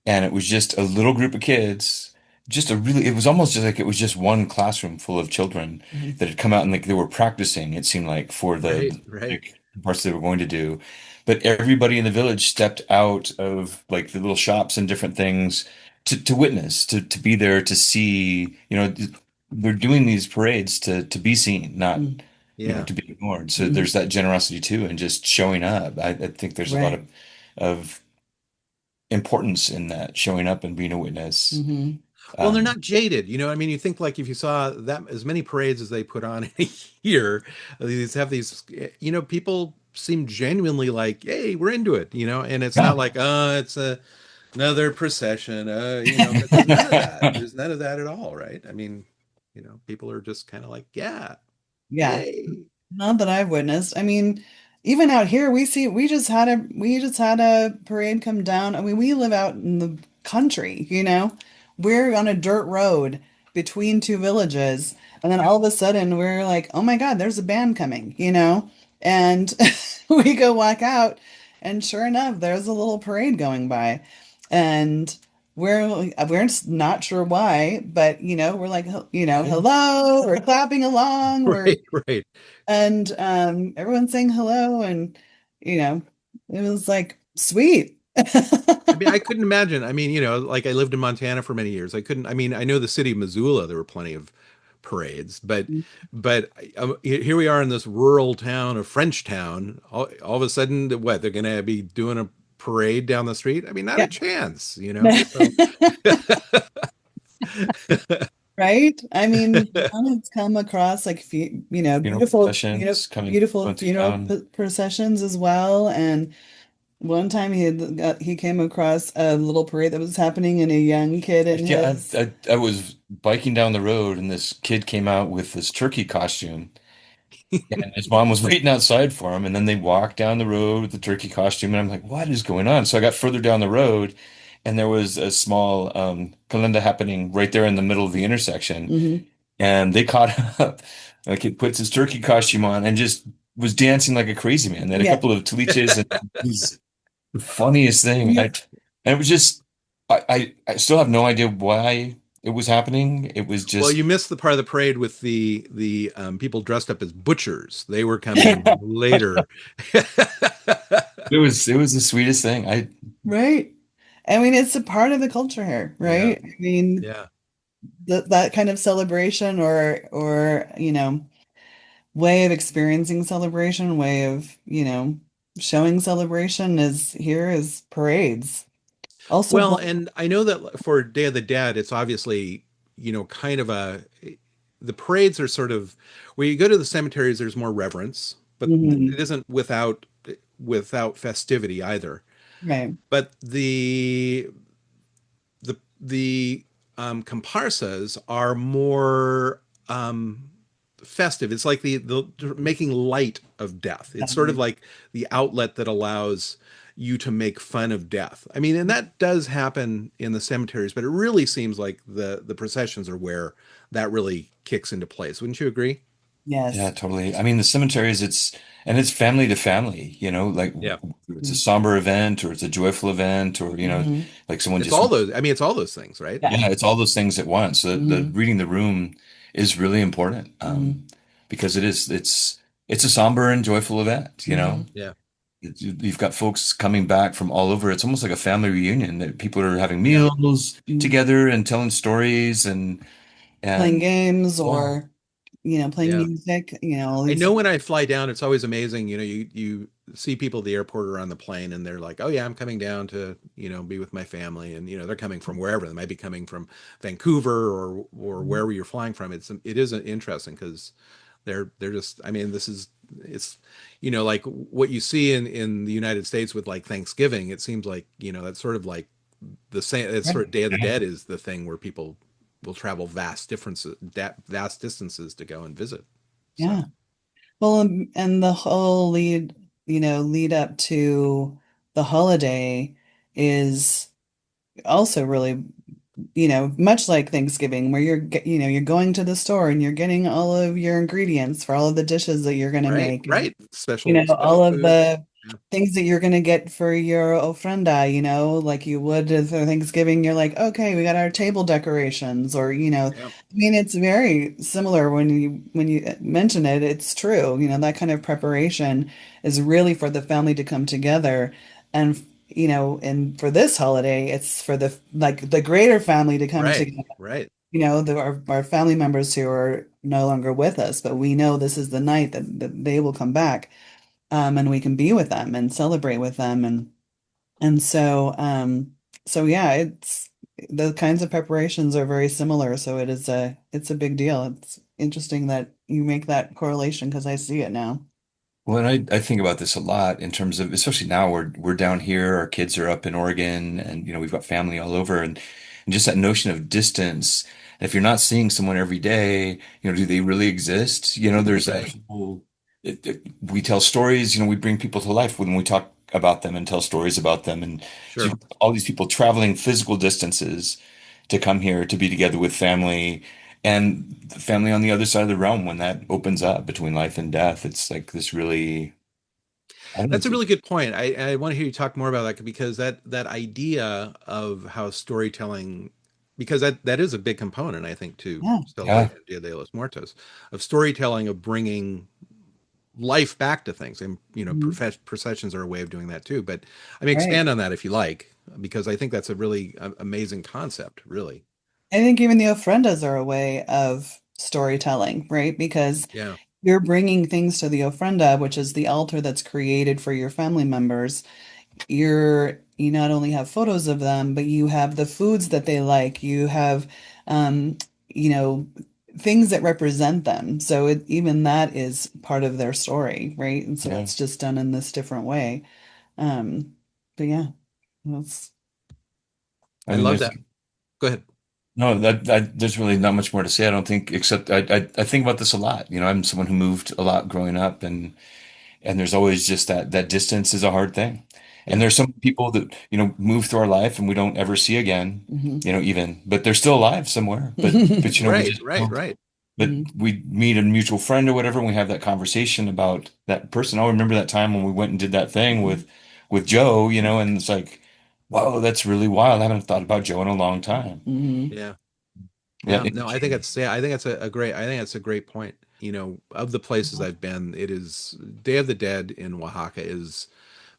and it was just a little group of kids. It was almost just like it was just one classroom full of children Mhm. that had come out and like they were practicing, it seemed like, for right, the right. like, parts they were going to do. But everybody in the village stepped out of like the little shops and different things to witness, to be there to see, they're doing these parades to be seen, not, Mm. Yeah, to be ignored. So Mhm. there's that generosity too, and just showing up. I think there's a lot Right. of importance in that, showing up and being a witness. Hmm. well, they're Um, not jaded. I mean, you think like if you saw that as many parades as they put on in a year, these have these, people seem genuinely like, hey, we're into it, and it's not yeah. like, it's another procession, there's none of that. There's none of that at all, right? I mean, people are just kind of like, yeah, Yeah. yay. Not that I've witnessed. I mean, even out here, we just had a parade come down. I mean, we live out in the country, We're on a dirt road between two villages, and then all of a sudden we're like, "Oh my God, there's a band coming," And we go walk out, and sure enough, there's a little parade going by, and we're not sure why, but we're like, hello, we're clapping along, we're Right, right. and everyone's saying hello, and you know, it was like sweet. I mean, I couldn't imagine. I mean, like I lived in Montana for many years. I couldn't, I mean, I know the city of Missoula, there were plenty of parades, but here we are in this rural town of Frenchtown. All of a sudden, what, they're going to be doing a parade down the street? I mean, not a Yeah. chance, you know. So Right? I mean, John has come across like Funeral processions coming beautiful going through funeral town. processions as well. And one time he came across a little parade that was happening, and a young kid in Yeah, his I was biking down the road and this kid came out with this turkey costume and his mom was waiting outside for him and then they walked down the road with the turkey costume and I'm like, what is going on? So I got further down the road and there was a small calenda happening right there in the middle of the intersection Mhm. and they caught up. Like he puts his turkey costume on and just was dancing like a crazy man. They had a Yeah. couple of tliches and it was the funniest thing. Yeah. And it was just, I still have no idea why it was happening. It was well, just, you missed the part of the parade with the people dressed up as butchers. They were coming later. it was the sweetest thing. Right. I mean, it's a part of the culture here, Yeah, right? I mean, yeah. that kind of celebration or way of experiencing celebration, way of, showing celebration is parades. Also, Well, and I know that for Day of the Dead, it's obviously, kind of the parades are sort of where you go to the cemeteries, there's more reverence, but it Mhm. isn't without festivity either. Right. But the comparsas are more festive. It's like the making light of death. It's sort of like the outlet that allows you to make fun of death. I mean, and that does happen in the cemeteries, but it really seems like the processions are where that really kicks into place. Wouldn't you agree? yeah, Yes. totally. I mean, the cemeteries, and it's family to family, like Yeah. it's a somber event or it's a joyful event or, Mm-hmm. like someone It's just, all those. I mean, it's all those things, right? Yeah. yeah, it's all those things at once. The Hmm. reading the room is really important, Hmm. because it's a somber and joyful event. Hmm. Yeah. You've got folks coming back from all over. It's almost like a family reunion that people are having Yeah. meals together and telling stories Playing and games yeah, or, playing Yeah. music, all I these. know when I fly down, it's always amazing. You see people at the airport or on the plane, and they're like, "Oh yeah, I'm coming down to be with my family," and they're coming from wherever. They might be coming from Vancouver or wherever you're flying from. It is interesting because they're just. I mean, it's like what you see in the United States with like Thanksgiving. It seems like that's sort of like the same. It's sort Right. of Day of the Dead is the thing where people will travel vast distances to go and visit. So. Yeah. Well, and the whole lead up to the holiday is also really, much like Thanksgiving, where you're going to the store and you're getting all of your ingredients for all of the dishes that you're going to Right, make, and right. Special all special of food. the Yeah, things that you're going to get for your ofrenda, like you would for Thanksgiving. You're like, okay, we got our table decorations, or yeah. I mean, it's very similar when you mention it. It's true. That kind of preparation is really for the family to come together, and and for this holiday, it's for the greater family to come Right, together. right. Our family members who are no longer with us, but we know this is the night that they will come back, and we can be with them and celebrate with them, and so yeah, it's the kinds of preparations are very similar. So it's a big deal. It's interesting that you make that correlation because I see it now. Well, and I think about this a lot in terms of, especially now we're down here, our kids are up in Oregon, and we've got family all over, and just that notion of distance. And if you're not seeing someone every day, do they really exist? There's that Right. whole. We tell stories, we bring people to life when we talk about them and tell stories about them, and so Sure. all these people traveling physical distances to come here to be together with family and the family on the other side of the realm when that opens up between life and death. It's like this really, I don't know. That's a really good point. I want to hear you talk more about that because that idea of how storytelling, because that is a big component, I think, to Yeah. Yeah, celebration Dia de los Muertos, of storytelling, of bringing life back to things. And Mhm. processions are a way of doing that too. But I mean, Right. expand on that if you like, because I think that's a really amazing concept, really. I think even the ofrendas are a way of storytelling, right? Because Yeah. you're bringing things to the ofrenda, which is the altar that's created for your family members. You not only have photos of them, but you have the foods that they like. You have, um, you know, things that represent them. So even that is part of their story, right? And so Yeah. it's just done in this different way. Um, but yeah, that's I I mean, love that. Go ahead. no, there's really not much more to say, I don't think, except I think about this a lot. I'm someone who moved a lot growing up, and there's always just that distance is a hard thing. And Yeah. there's some people that, move through our life and we don't ever see again, mhm. even, but they're still alive somewhere. But we Right, just right, don't. right. But Mhm. we meet a mutual friend or whatever, and we have that conversation about that person. I'll remember that time when we went and did that thing with Joe, and it's like, whoa, that's really wild. I haven't thought about Joe in a long time. Mhm. Yeah. Yeah, Yeah, no, I think it's yeah, I think it's a great I think it's a great point. Of the places I've been, it is Day of the Dead in Oaxaca is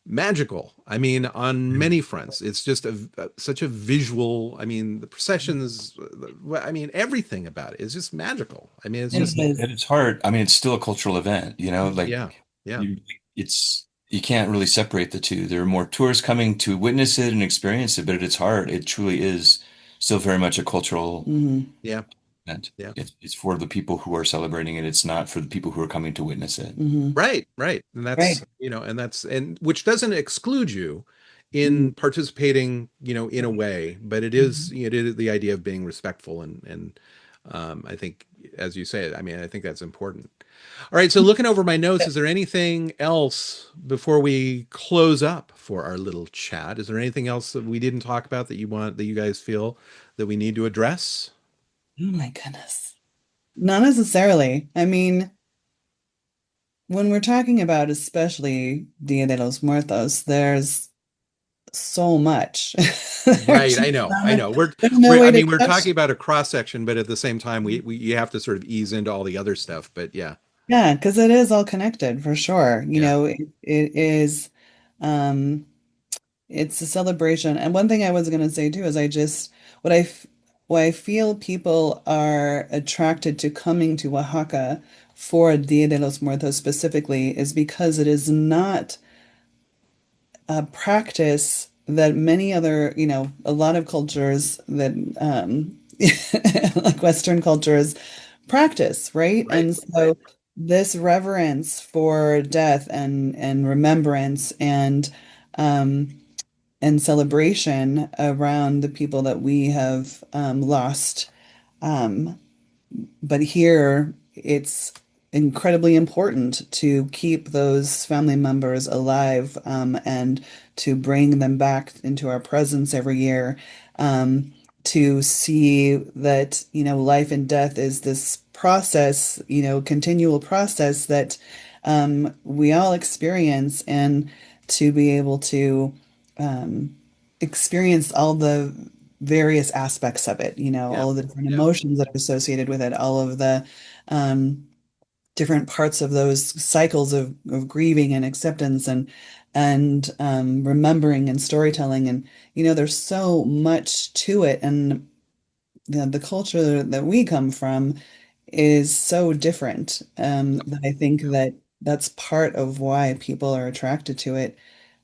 magical. I mean, on many fronts. It's just such a visual, I mean, the processions, I mean, everything about it is just magical. I mean, it's It just and is. it's hard. I mean, it's still a cultural event, like yeah. Yeah. you, you can't really separate the two. There are more tourists coming to witness it and experience it, but at its heart, it truly is still very much a cultural Mhm. event. Yeah. It's for the people who are celebrating it. It's not for the people who are coming to witness it. Mhm. Right, right. And Right. and which doesn't exclude you Mhm. in participating, in a way, but Mhm. it is the idea of being respectful and I think as you say, I mean, I think that's important. All right, so looking over my notes, is there anything else before we close up for our little chat? Is there anything else that we didn't talk about that you guys feel that we need to address? Oh my goodness. Not necessarily. I mean, when we're talking about especially Dia de los Muertos, there's so much. Right, There's I know, so I much. know. There's no I way to mean, we're touch. talking about a cross section, but at the same time, we you have to sort of ease into all the other stuff. But yeah, Yeah, because it is all connected for sure. yeah, It is um it's a celebration. And one thing I was going to say too is what I f- why I feel people are attracted to coming to Oaxaca for Dia de los Muertos specifically is because it is not a practice that many other, a lot of cultures that like Western cultures practice, right? right, And right, so this reverence for death and remembrance um, and celebration around the people that we have lost. Um, but here it's incredibly important to keep those family members alive and to bring them back into our presence every year. To see that, life and death is this process, continual process that we all experience, and to be able to um, experience all the various aspects of it, yeah, all of the different yeah, emotions that are associated with it, all of the um, different parts of those cycles of grieving and acceptance and remembering and storytelling. And, there's so much to it. And the culture that we come from is so different that I think that that's part of why people are attracted to it.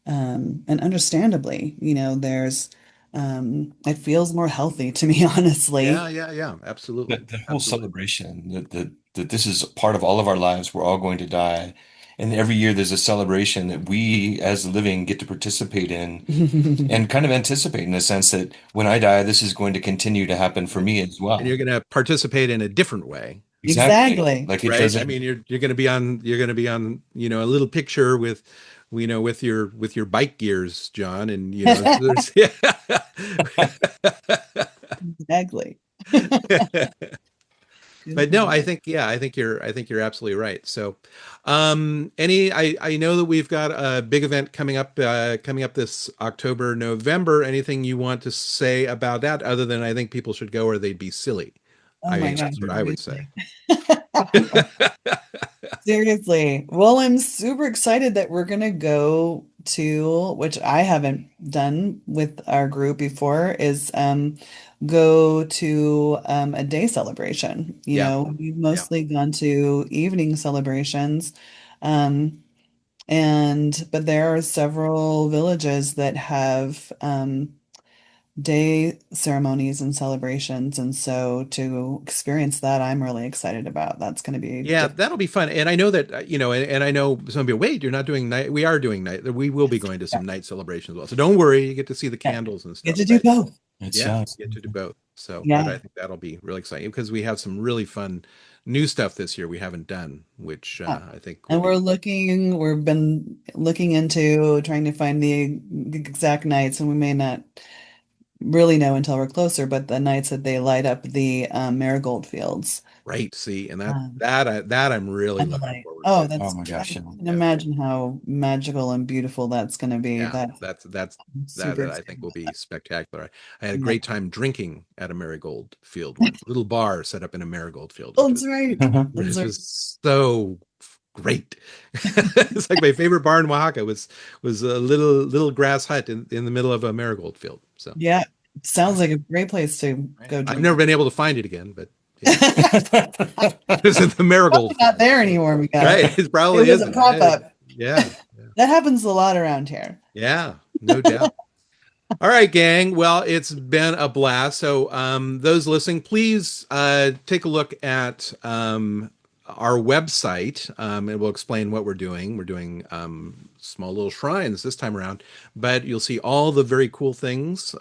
And understandably, it feels more healthy to me, yeah, honestly. yeah, yeah. Absolutely, The whole absolutely. celebration that this is a part of all of our lives. We're all going to die. And every year there's a celebration that we as the living get to participate in and kind of anticipate in the sense that when I die, this is going to continue to happen for Yeah. me as And you're well. going to participate in a different way, Exactly. Exactly. Like it right? I doesn't. mean, you're going to be on, a little picture with, with your bike gears, John, and there's yeah. Exactly. But Good no, point. I think you're absolutely right. So, I know that we've got a big event coming up this October, November. Anything you want to say about that other than I think people should go or they'd be silly. Oh I my mean, gosh, that's what I would say. seriously. Seriously. Well, I'm super excited that we're gonna go to, which I haven't done with our group before, is go to a day celebration. Yeah. We've Yeah. mostly gone to evening celebrations. Um, but there are several villages that have day ceremonies and celebrations, and so to experience that, I'm really excited about. That's going to be Yeah, different. that'll be fun. And I know that, and I know some people, wait, you're not doing night. We are doing night. We will be going to Yeah, some night celebrations as well. So don't worry, you get to see the yeah. candles and Get stuff. to do But both. It's yeah, yeah. you get to do both. So, but I Yeah. think that'll be really exciting because we have some really fun new stuff this year we haven't done, which Yeah. I think will And be we've been looking into trying to find the exact nights, and we may not really know until we're closer, but the nights that they light up the marigold fields. great. See, and Um, that I'm really and the looking light. forward Oh, to. Oh that's, my I gosh, yeah. can Yeah, imagine how magical and beautiful that's going to be. yeah, That's I'm that super I think excited will about be that. spectacular. I had a Yeah. great time drinking at a marigold field once, a little bar set up in a marigold field, Oh, that's right. That's which right. was so great. It's like my favorite bar in Oaxaca was a little grass hut in the middle of a marigold field. So Yeah. Sounds like a great place to right. go I've never drink. been able to find it again, but yeah, it's in the marigold Probably not field. there anymore, Miguel. Right. It It probably was a isn't. pop up. Yeah. That happens a lot around here. Yeah. No doubt. All right, gang. Well, it's been a blast. So, those listening, please take a look at our website, and we'll explain what we're doing. We're doing small little shrines this time around, but you'll see all the very cool things,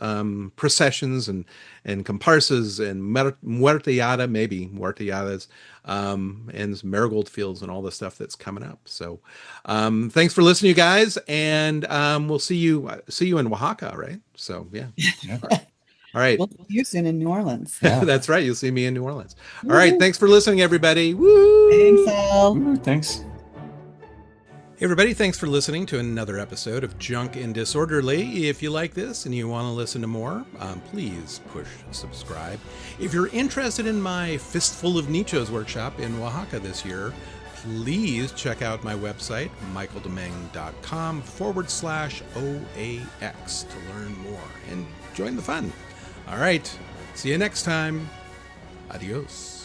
processions and comparsas and muerteada, maybe muerteadas, and marigold fields and all the stuff that's coming up. So, thanks for listening, you guys, and we'll see you in Oaxaca, right? So yeah. Yeah. All right. We'll see you soon in New Orleans. Yeah. That's right. You'll see me in New Orleans. All right. Woo. Thanks for listening, everybody. Thanks, Woo! Al. Ooh, thanks. Hey, everybody. Thanks for listening to another episode of Junk and Disorderly. If you like this and you want to listen to more, please push subscribe. If you're interested in my Fistful of Nichos workshop in Oaxaca this year, please check out my website, michaeldomeng.com/OAX to learn more and join the fun. All right. See you next time. Adios.